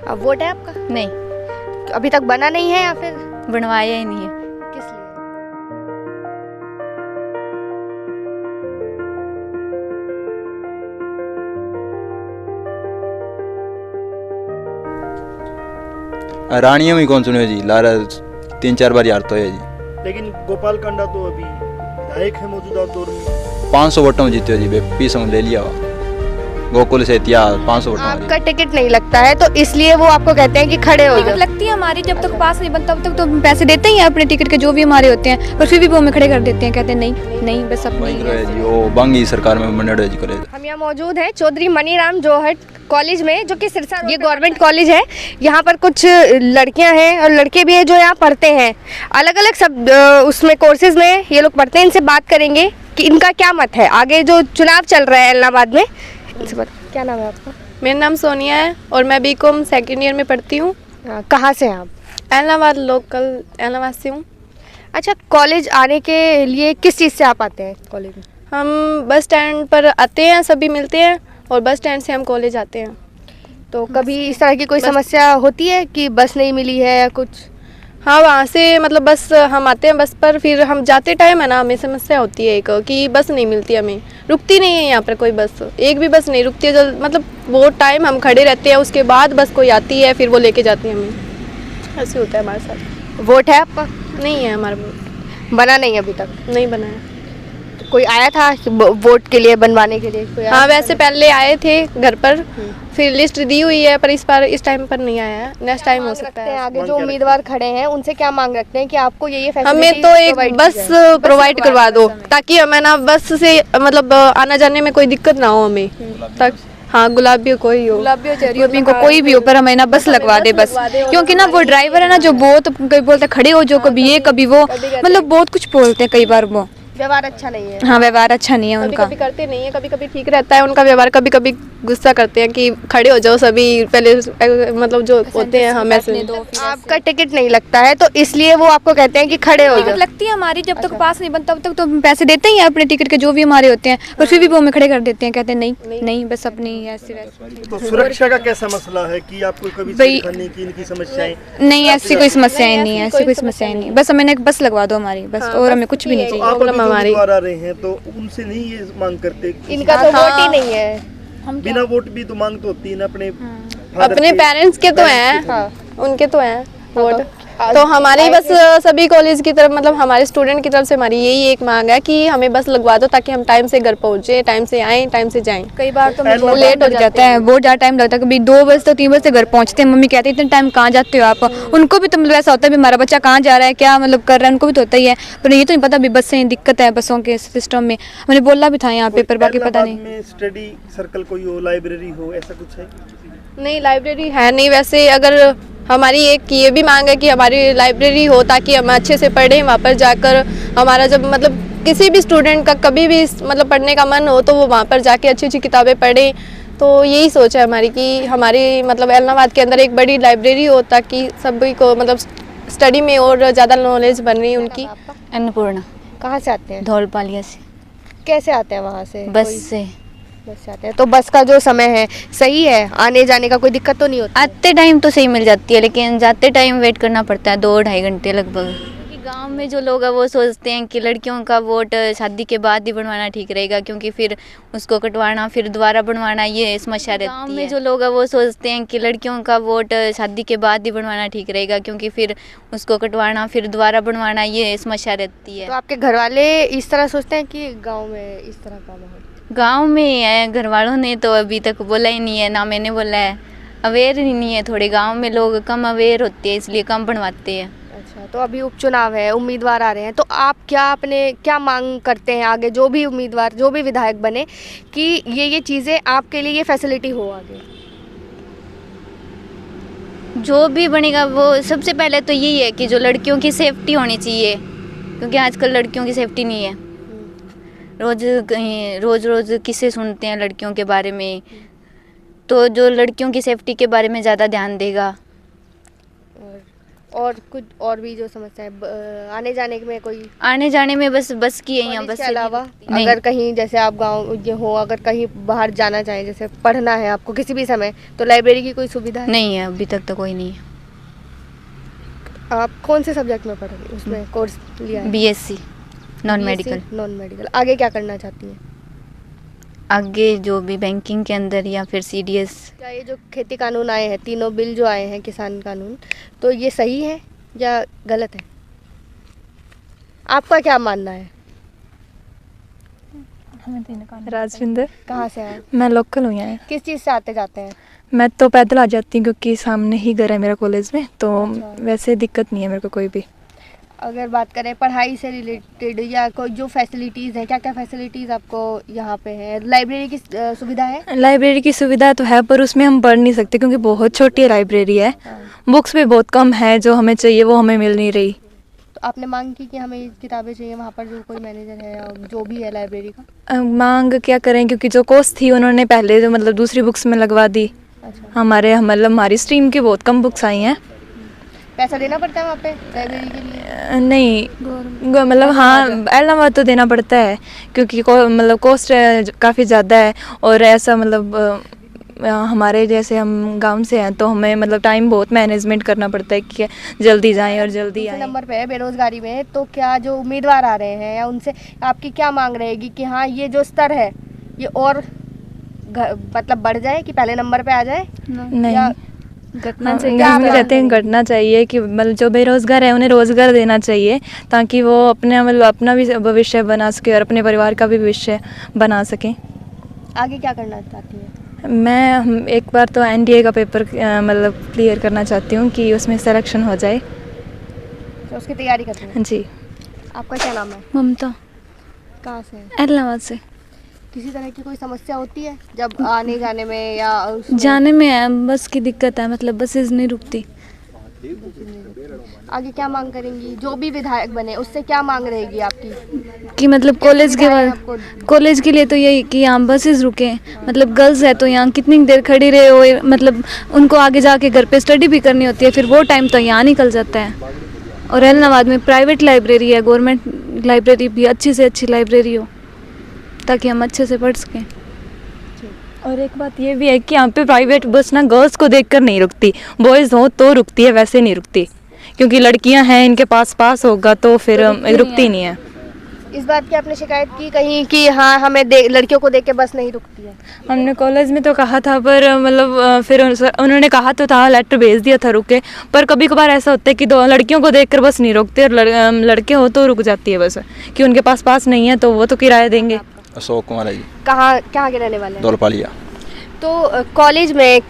अब वोट है आपका? नहीं, अभी तक बना नहीं है या फिर बनवाया ही नहीं है। किस लिए? रानिया में कौन सुने जी, लारा 3-4 बार यार तो है जी। लेकिन गोपाल कांडा तो अभी विधायक है मौजूदा दौर में। 500 वोटों में जीते हो जी, पीस ले लिया हुआ गोकुल से इतिहास 500 वोटों में। आपका टिकट नहीं लगता है तो इसलिए वो आपको कहते हैं कि खड़े हो जाओ। लगती है हमारी, जब तक पास नहीं बनता तब तक तो पैसे देते ही हैं अपने टिकट के जो भी हमारे होते हैं, पर फिर भी वो हमें खड़े कर देते हैं, कहते हैं नहीं नहीं बस अपनी वही है जी, वो बांगी सरकार में मनड़ जी करे। हम यहाँ मौजूद हैं चौधरी मनीराम जोहट कॉलेज में, जो कि सिरसा, ये गवर्नमेंट कॉलेज है। यहाँ पर कुछ लड़कियाँ हैं और लड़के भी हैं जो यहाँ पढ़ते हैं, अलग अलग सब उसमें कोर्सेज में ये लोग पढ़ते हैं। इनसे बात करेंगे कि इनका क्या मत है आगे जो चुनाव चल रहा है इलाहाबाद में। इनसे बात, क्या नाम है आपका? मेरा नाम सोनिया है और मैं बीकॉम सेकेंड ईयर में पढ़ती हूँ। कहाँ से हैं आप? इलाहाबाद लोकल इलाहाबाद से हूँ। अच्छा, कॉलेज आने के लिए किस चीज़ से आप आते हैं कॉलेज में? हम बस स्टैंड पर आते हैं, सभी मिलते हैं और बस स्टैंड से हम कॉलेज आते हैं। तो कभी इस तरह की कोई समस्या होती है कि बस नहीं मिली है या कुछ? हाँ, वहाँ से मतलब बस हम आते हैं बस पर, फिर हम जाते टाइम है ना हमें समस्या होती है एक कि बस नहीं मिलती, हमें रुकती नहीं है यहाँ पर कोई बस, एक भी बस नहीं रुकती है। जब मतलब वो टाइम हम खड़े रहते हैं, उसके बाद बस कोई आती है फिर वो लेके जाती है हमें। ऐसे होता है हमारे साथ। वोट है आपका? नहीं है हमारा वोट, बना नहीं अभी तक? नहीं बना है। तो कोई आया था वोट के लिए बनवाने के लिए? कोई आया हाँ, था? वैसे पहले आए थे घर पर, फिर लिस्ट दी हुई है पर इस टाइम पर नहीं आया है, नेक्स्ट टाइम हो सकता है। आगे जो उम्मीदवार खड़े हैं उनसे क्या मांग रखते हैं कि आपको ये हमें तो एक बस प्रोवाइड करवा दो ताकि हमें ना बस से मतलब आना जाने में कोई दिक्कत ना हो हमें तक। हाँ, गुलाबी हो, कोई हो, गुलाबी हो चेरी को कोई भी हो, पर हमें ना बस लगवा दे बस। क्योंकि ना वो ड्राइवर है ना जो बहुत कभी बोलते खड़े हो जो, कभी ये कभी वो, मतलब बहुत कुछ बोलते हैं कई बार वो। व्यवहार अच्छा नहीं है। हाँ, व्यवहार अच्छा नहीं है कभी उनका। कभी करते नहीं है, कभी कभी ठीक रहता है उनका व्यवहार, कभी कभी गुस्सा करते हैं कि खड़े हो जाओ सभी पहले, मतलब जो होते हैं हम ऐसे। आपका टिकट नहीं लगता है तो इसलिए वो आपको कहते हैं कि खड़े हो जाओ। लगती है हमारी, जब तक पास नहीं बनता तब तक तो पैसे देते ही हैं अपने टिकट के जो भी हमारे होते हैं, पर फिर भी वो हमें खड़े कर देते हैं, कहते हैं नहीं नहीं बस अपनी ऐसे वैसे। तो सुरक्षा का कैसा मसला है कि आपको कभी छेड़खानी की इनकी समस्याएं? नहीं, ऐसी कोई समस्याएं नहीं है, ऐसी कोई समस्याएं नहीं, बस हमें एक बस लगवा दो हमारी बस, और हमें कुछ भी नहीं चाहिए। आप अभी हमारी आ रहे हैं तो उनसे नहीं ये मांग करते? इनका तो वोट ही नहीं है। बिना वोट भी तो मांग तो होती है ना अपने अपने पेरेंट्स के तो हैं, उनके तो हैं वोट। तो हमारे बस सभी कॉलेज की तरफ, मतलब हमारे स्टूडेंट की तरफ से हमारी यही एक मांग है कि हमें बस लगवा दो ताकि हम टाइम से घर पहुँचे, टाइम से आएँ, टाइम से जाएं। कई बार तो बहुत लेट हो जाता है, बहुत ज़्यादा टाइम लगता है, कभी 2 बजे तो 3 बजे से घर पहुँचते हैं। मम्मी कहती है इतने टाइम कहाँ जाते हो आप? उनको भी तो मतलब ऐसा होता है भी हमारा बच्चा कहाँ जा रहा है, क्या मतलब कर रहा है, उनको भी तो होता ही है, पर ये तो नहीं पता अभी बस से दिक्कत है बसों के सिस्टम में। मैंने बोला भी था यहाँ पे, पर बाकी पता नहीं। स्टडी सर्कल कोई हो, लाइब्रेरी हो, ऐसा कुछ है? नहीं, लाइब्रेरी है नहीं वैसे। अगर हमारी एक ये भी मांग है कि हमारी लाइब्रेरी हो ताकि हम अच्छे से पढ़ें, वहाँ पर जाकर हमारा जब मतलब किसी भी स्टूडेंट का कभी भी मतलब पढ़ने का मन हो तो वो वहाँ पर जाके अच्छी अच्छी किताबें पढ़ें। तो यही सोच है हमारी कि हमारी मतलब इलाहाबाद के अंदर एक बड़ी लाइब्रेरी हो ताकि सभी को मतलब स्टडी में और ज़्यादा नॉलेज बन रही है उनकी। अन्नपूर्णा। कहाँ से आते हैं? धौलपालिया से। कैसे आते हैं वहाँ से? बस से। बस से आते हैं। तो बस का जो समय है सही है, आने जाने का कोई दिक्कत तो नहीं होती? आते टाइम तो सही मिल जाती है, लेकिन जाते टाइम वेट करना पड़ता है 2-2.5 घंटे लगभग। क्योंकि गांव में जो लोग हैं वो सोचते हैं कि लड़कियों का वोट शादी के बाद ही बनवाना ठीक रहेगा, क्योंकि फिर उसको कटवाना फिर दोबारा बनवाना ये समस्या रहती है। गांव में जो लोग हैं वो सोचते हैं कि लड़कियों का वोट शादी के बाद ही बनवाना ठीक रहेगा, क्योंकि फिर उसको कटवाना फिर दोबारा बनवाना ये समस्या रहती है। तो आपके घर वाले इस तरह सोचते हैं कि गाँव में इस तरह का माहौल? गांव में है, घर वालों ने तो अभी तक बोला ही नहीं है, ना मैंने बोला है। अवेयर ही नहीं है, थोड़े गांव में लोग कम अवेयर होते हैं इसलिए कम बनवाते हैं। अच्छा, तो अभी उपचुनाव है, उम्मीदवार आ रहे हैं, तो आप क्या मांग करते हैं आगे जो भी उम्मीदवार, जो भी विधायक बने, कि ये चीज़ें आपके लिए ये फैसिलिटी हो आगे? जो भी बनेगा वो सबसे पहले तो यही है कि जो लड़कियों की सेफ्टी होनी चाहिए, क्योंकि आजकल लड़कियों की सेफ्टी नहीं है। रोज़ किस्से सुनते हैं लड़कियों के बारे में, तो जो लड़कियों की सेफ्टी के बारे में ज़्यादा ध्यान देगा। और कुछ और भी जो समस्या है आने जाने में कोई आने जाने में बस की है यहाँ कॉलेज बस के से अलावा नहीं। अगर कहीं जैसे आप गांव ये हो अगर कहीं बाहर जाना चाहें जैसे पढ़ना है आपको किसी भी समय तो लाइब्रेरी की कोई सुविधा है? नहीं है, अभी तक तो कोई नहीं है। आप कौन से सब्जेक्ट में पढ़ रही हैं उसमें कोर्स लिया है? BSc non medical. Non medical आगे क्या करना चाहती हैं? आगे जो भी बैंकिंग के अंदर या फिर CDS। क्या ये जो खेती कानून आए हैं तीनों बिल जो आए हैं किसान कानून तो ये सही है या गलत है? आपका क्या मानना है? राजविंदर, कहाँ से आए? मैं लोकल हूँ यहाँ। किस चीज़ से आते जाते हैं? मैं तो पैदल आ जाती हूँ क्योंकि सामने ही घर है मेरा कॉलेज में, तो अच्छा। वैसे दिक्कत नहीं है मेरे को कोई भी। अगर बात करें पढ़ाई से रिलेटेड या कोई जो फैसिलिटीज़ हैं क्या क्या फैसिलिटीज़ आपको यहाँ पे है? लाइब्रेरी की सुविधा है? लाइब्रेरी की सुविधा तो है पर उसमें हम पढ़ नहीं सकते क्योंकि बहुत छोटी लाइब्रेरी है। बुक्स भी बहुत कम है, जो हमें चाहिए वो हमें मिल नहीं रही। तो आपने मांग की कि हमें ये किताबें चाहिए वहाँ पर जो कोई मैनेजर है या जो भी है लाइब्रेरी का? मांग क्या करें क्योंकि जो कोर्स थी उन्होंने पहले जो मतलब दूसरी बुक्स में लगवा दी। अच्छा, हमारी स्ट्रीम की बहुत कम बुक्स आई हैं। पैसा देना पड़ता है वहाँ पे लाइब्रेरी के लिए? नहीं मतलब हाँ इलाहाबाद तो देना पड़ता है क्योंकि मतलब कॉस्ट काफ़ी ज़्यादा है और ऐसा मतलब हमारे जैसे हम गांव से हैं तो हमें मतलब टाइम बहुत मैनेजमेंट करना पड़ता है कि जल्दी जाएं और जल्दी दूसरे आएं। नंबर पे है बेरोजगारी में तो क्या जो उम्मीदवार आ रहे हैं या उनसे आपकी क्या मांग रहेगी कि हाँ ये जो स्तर है ये और मतलब बढ़ जाए कि पहले नंबर पे आ जाए? नहीं या घटना चाहिए। हम क्या कहते हैं मांग घटना चाहिए कि मतलब जो बेरोजगार है उन्हें रोजगार देना चाहिए ताकि वो अपने मतलब अपना भी भविष्य बना सके और अपने परिवार का भी भविष्य बना सकें। आगे क्या करना चाहती हैं? मैं एक बार तो NDA का पेपर मतलब क्लियर करना चाहती हूँ कि उसमें सिलेक्शन हो जाए। तो उसकी तैयारी करती हैं? जी। आपका क्या नाम है? ममता, कहाँ से है? इलाहाबाद से। किसी तरह की कोई समस्या होती है जब आने जाने में या उसमें? जाने में बस की दिक्कत है, मतलब बसेज नहीं रुकती। आगे क्या मांग करेंगी? जो भी विधायक बने उससे क्या मांग रहेगी आपकी? कि मतलब कॉलेज के सुविधाएं बाद आपको? कॉलेज के लिए तो यही कि यहाँ बसेस रुके, मतलब गर्ल्स है तो यहाँ कितनी देर खड़ी रहे हो, मतलब उनको आगे जाके घर पे स्टडी भी करनी होती है, फिर वो टाइम तो यहाँ निकल जाता है। और इलाहाबाद में प्राइवेट लाइब्रेरी है, गवर्नमेंट लाइब्रेरी भी अच्छी से अच्छी लाइब्रेरी हो ताकि हम अच्छे से पढ़ सकें। और एक बात ये भी है कि यहाँ पे प्राइवेट बस ना गर्ल्स को देखकर नहीं रुकती, बॉयज़ हो तो रुकती है, वैसे नहीं रुकती क्योंकि लड़कियाँ हैं इनके पास होगा तो फिर रुकती नहीं है। इस बात की आपने शिकायत की कहीं कि हाँ हमें लड़कियों को देख के बस नहीं रुकती है? हमने कॉलेज में तो कहा था पर मतलब फिर उन्होंने कहा तो था, लेटर भेज दिया था रुके, पर कभी कभार ऐसा होता है कि दो लड़कियों को देखकर बस नहीं रुकते और लड़के हो तो रुक जाती है बस कि उनके पास नहीं है तो वो तो किराया देंगे। अशोक कुमार है जी, कहाँ के रहने वाले हैं? दौलपालिया। तो कॉलेज में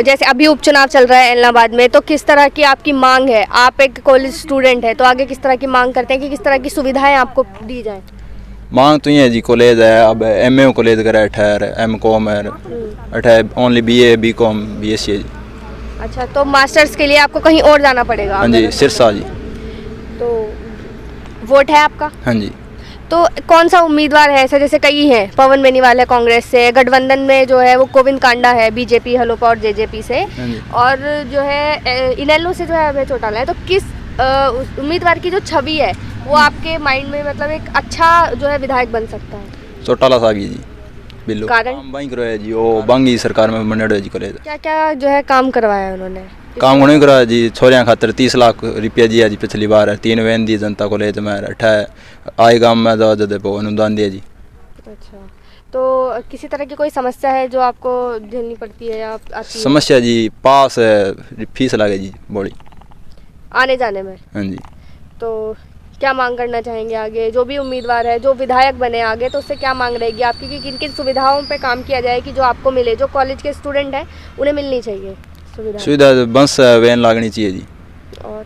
जैसे अभी उपचुनाव चल रहा है इलाहाबाद में तो किस तरह की आपकी मांग है? आप एक कॉलेज स्टूडेंट है तो आगे किस तरह की मांग करते हैं कि किस तरह की सुविधाएं आपको दी जाए? मांग तो ये है जी, कॉलेज है अब MA कॉलेज करे ठहर MCOM है अठे ओनली BA BCom BSc है जी। अच्छा, तो मास्टर्स के लिए आपको कहीं और जाना पड़ेगा? हाँ जी, सिरसा जी। तो वोट है आपका? हाँ जी। तो कौन सा उम्मीदवार है ऐसा? जैसे कई हैं, पवन बेनीवाल है कांग्रेस से, गठबंधन में जो है वो गोविंद कांडा है BJP हलोपा और JJP से, हाँ जी। और जो है इनेलो से जो है अभय चौटाला है। तो किस उम्मीदवार की जो छवि है वो आपके माइंड में मतलब एक अच्छा जो है विधायक बन सकता है? चौटाला साहब जी बिल्लो कारण? काम बाई करो है जी, वो बांगी सरकार में बनड़ो है जी कॉलेज। क्या क्या जो है काम करवाया है उन्होंने? काम नहीं करा जी, छोरियां खातर 30 लाख रुपया दिया जी पिछली बार, 3 वैन दी जनता कॉलेज में अठा आए गाँव में जो जदे वो अनुदान दिया जी। अच्छा, तो किसी तरह की कोई समस्या है जो आपको झेलनी पड़ती है या आती है? समस्या जी पास है, फीस लगे जी बड़ी आने जाने में? हाँ जी। तो क्या मांग करना चाहेंगे आगे? जो भी उम्मीदवार है जो विधायक बने आगे तो उससे क्या मांग रहेगी आपकी कि किन किन सुविधाओं पे काम किया जाए कि जो आपको मिले, जो कॉलेज के स्टूडेंट हैं उन्हें मिलनी चाहिए सुविधा? बस वैन लागनी चाहिए जी। और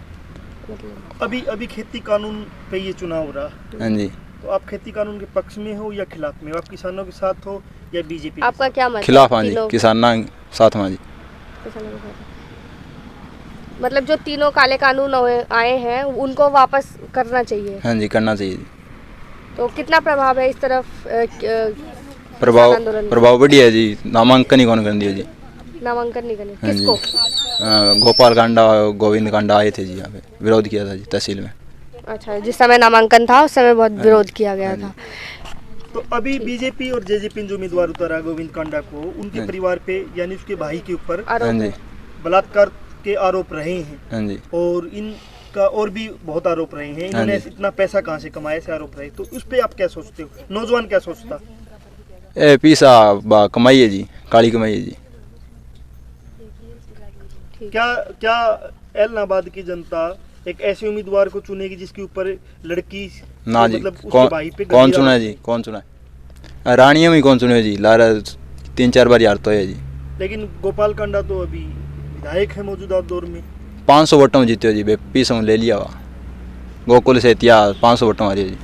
मतलब अभी खेती कानून पे ये चुनाव हो रहा, हाँ जी। तो आप खेती कानून के पक्ष में हो या खिलाफ में हो? आप किसानों के साथ हो या BJP? आपका क्या मत है? खिलाफ हाँ जी, तीनों किसाना साथ हाँ जी। किसानों के साथ। मतलब जो तीनों काले कानून आए हैं उनको वापस करना चाहिए? हाँ जी, करना चाहिए जी। तो कितना प्रभाव है इस तरफ किसान आंदोलन में? प्रभाव बढ़िया है जी, नामांकन ही कौन कर दिया जी। नामांकन नहीं करने, हाँ जी। किसको? गोपाल कांडा गोविंद कांडा आए थे जी यहाँ पे, विरोध किया था जी तहसील में। अच्छा, जिस समय नामांकन था उस समय बहुत विरोध किया गया था। तो अभी बीजेपी और जेजेपी जो उम्मीदवार उतारा गोविंद कांडा को, उनके परिवार पे यानी उसके भाई के ऊपर हाँ आरोप जी। है। बलात्कार के आरोप रहे हैं हाँ जी। और इनका और भी बहुत आरोप रहे हैं। इन्होंने जी। इतना पैसा कहाँ से कमाया, ऐसे आरोप रहे। तो उस पे आप क्या सोचते हो, नौजवान क्या सोचता? ए पीसा कमाई है जी, काली कमाई है जी। क्या क्या एलनाबाद की जनता एक ऐसे उम्मीदवार को चुनेगी जिसके ऊपर लड़की ना जी, मतलब उसके भाई पे कौन गंभीर चुना है जी, कौन चुना है? रानिया में कौन चुने है जी, लारा 3-4 बार यार तो है जी। लेकिन गोपाल कांडा तो अभी विधायक है मौजूदा दौर में। 500 वोटों में जीते हो जी, 20 ले लिया हुआ गोकुल से इतिहास 500 वोटों मारी है जी।